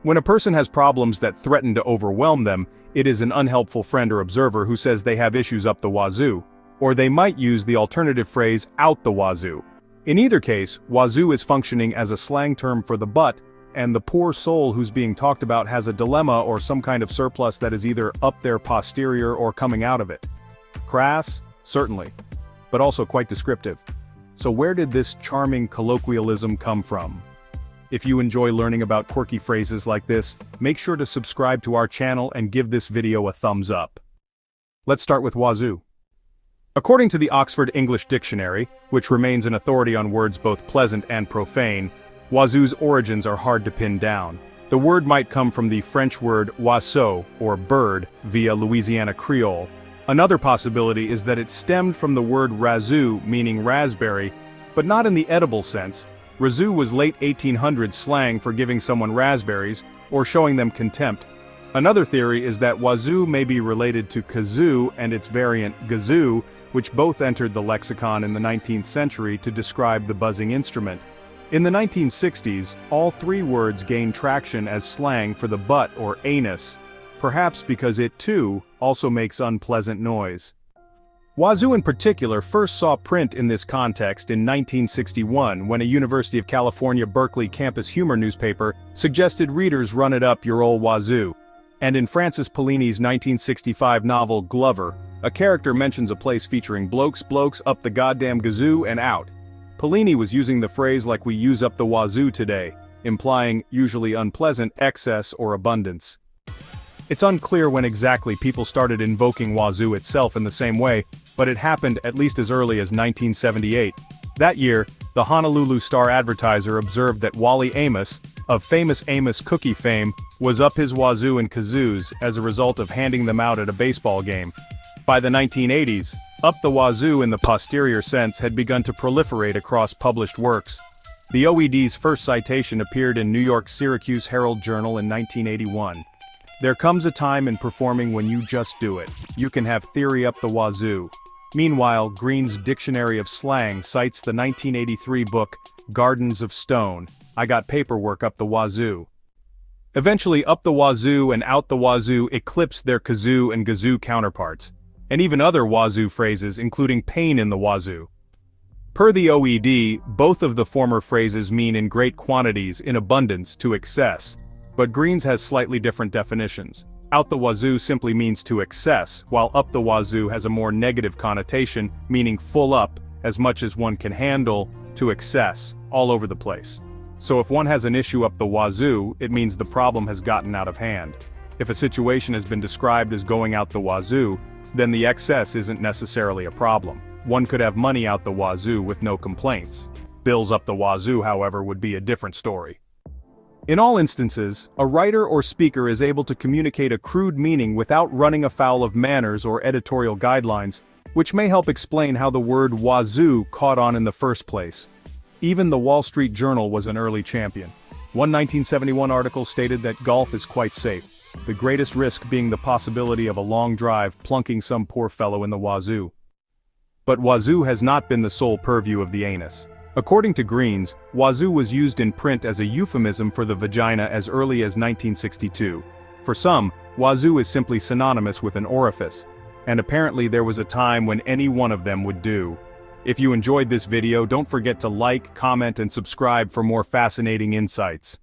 When a person has problems that threaten to overwhelm them, it is an unhelpful friend or observer who says they have issues up the wazoo, or they might use the alternative phrase out the wazoo. In either case, wazoo is functioning as a slang term for the butt, and the poor soul who's being talked about has a dilemma or some kind of surplus that is either up their posterior or coming out of it. Crass? Certainly. But also quite descriptive. So where did this charming colloquialism come from? If you enjoy learning about quirky phrases like this, make sure to subscribe to our channel and give this video a thumbs up. Let's start with wazoo. According to the Oxford English Dictionary, which remains an authority on words both pleasant and profane, wazoo's origins are hard to pin down. The word might come from the French word oiseau, or bird, via Louisiana Creole. Another possibility is that it stemmed from the word razoo, meaning raspberry, but not in the edible sense. Razoo was late 1800s slang for giving someone raspberries, or showing them contempt. Another theory is that wazoo may be related to kazoo and its variant gazoo, which both entered the lexicon in the 19th century to describe the buzzing instrument. In the 1960s, all three words gained traction as slang for the butt or anus, perhaps because it too also makes unpleasant noise. Wazoo in particular first saw print in this context in 1961 when a University of California Berkeley campus humor newspaper suggested readers run it up your old wazoo. And in Francis Pellini's 1965 novel Glover, a character mentions a place featuring blokes up the goddamn gazoo and out. Pellini was using the phrase like we use up the wazoo today, implying usually unpleasant excess or abundance. It's unclear when exactly people started invoking wazoo itself in the same way, but it happened at least as early as 1978. That year, the Honolulu Star-Advertiser observed that Wally Amos, of famous Amos cookie fame, was up his wazoo and kazoos as a result of handing them out at a baseball game. By the 1980s, up the wazoo in the posterior sense had begun to proliferate across published works. The OED's first citation appeared in New York's Syracuse Herald-Journal in 1981. There comes a time in performing when you just do it. You can have theory up the wazoo. Meanwhile, Green's Dictionary of Slang cites the 1983 book, Gardens of Stone, I Got Paperwork Up the Wazoo. Eventually, up the wazoo and out the wazoo eclipsed their kazoo and gazoo counterparts, and even other wazoo phrases including pain in the wazoo. Per the OED, both of the former phrases mean in great quantities, in abundance, to excess, but Green's has slightly different definitions. Out the wazoo simply means to excess, while up the wazoo has a more negative connotation, meaning full up, as much as one can handle, to excess, all over the place. So if one has an issue up the wazoo, it means the problem has gotten out of hand. If a situation has been described as going out the wazoo, then the excess isn't necessarily a problem. One could have money out the wazoo with no complaints. Bills up the wazoo, however, would be a different story. In all instances, a writer or speaker is able to communicate a crude meaning without running afoul of manners or editorial guidelines, which may help explain how the word wazoo caught on in the first place. Even the Wall Street Journal was an early champion. One 1971 article stated that golf is quite safe, the greatest risk being the possibility of a long drive plunking some poor fellow in the wazoo. But wazoo has not been the sole purview of the anus. According to Green's, wazoo was used in print as a euphemism for the vagina as early as 1962. For some, wazoo is simply synonymous with an orifice, and apparently there was a time when any one of them would do. If you enjoyed this video, don't forget to like, comment, and subscribe for more fascinating insights.